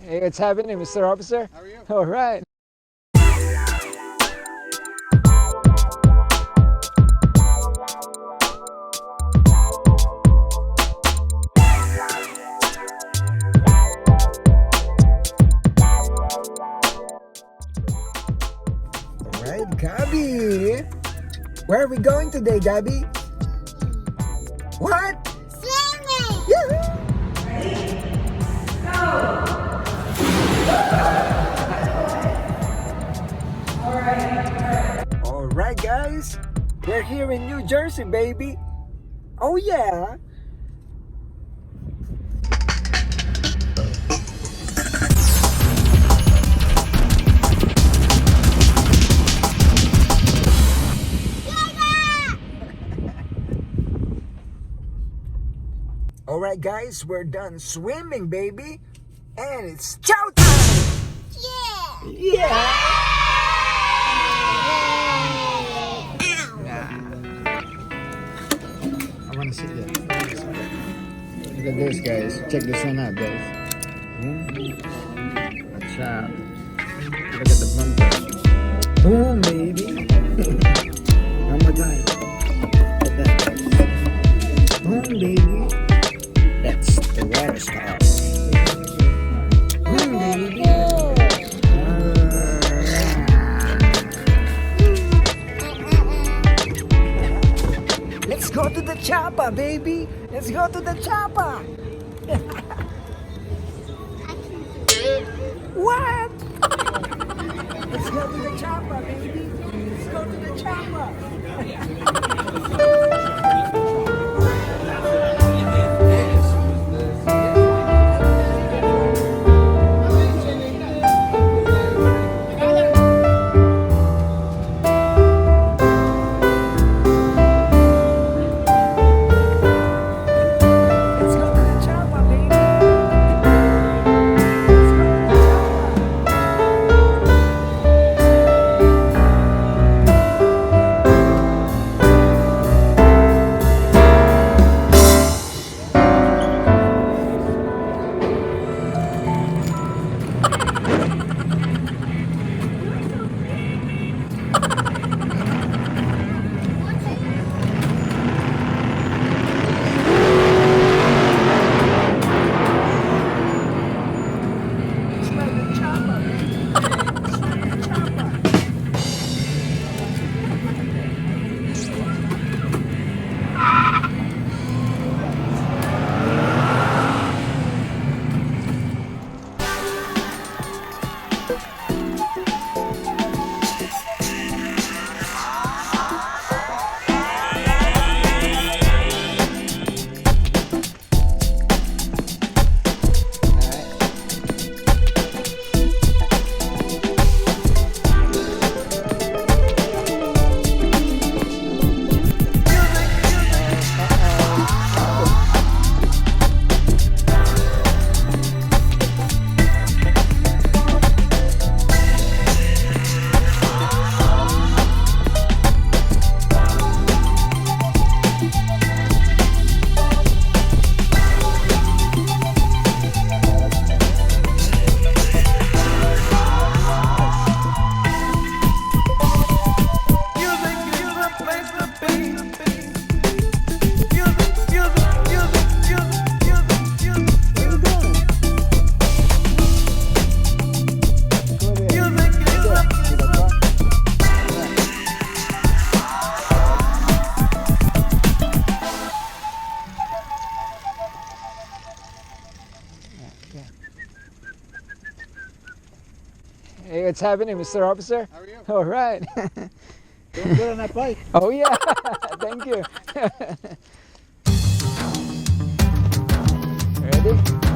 Hey, what's happening, Mr. Officer? How are you? All right. All right, Gabby. Where are we going today, Gabby? What? Swimming! Yahoo! All right, guys. We're here in New Jersey, baby. Oh, yeah. All right, guys. We're done swimming, baby. And it's chow time. Yeah! Yeah. I want to see that. Look at this, guys. Check this one out, guys. Watch out. Look at the bumper. Boom, baby. One more time. Look at that, guys. Boom, baby. That's the water star. Boom, baby. Let's go to the chopper, baby. Let's go to the chopper. What? Let's go to the chopper, baby. Let's go to the chopper. Let's go to the chopper, baby. Let's go to the chopper. Let's ride the chopper, baby. Let's ride the chopper. Hey, what's happening, Mr. Officer? How are you? All right. Doing good on that bike. Oh, yeah. Thank you. Ready?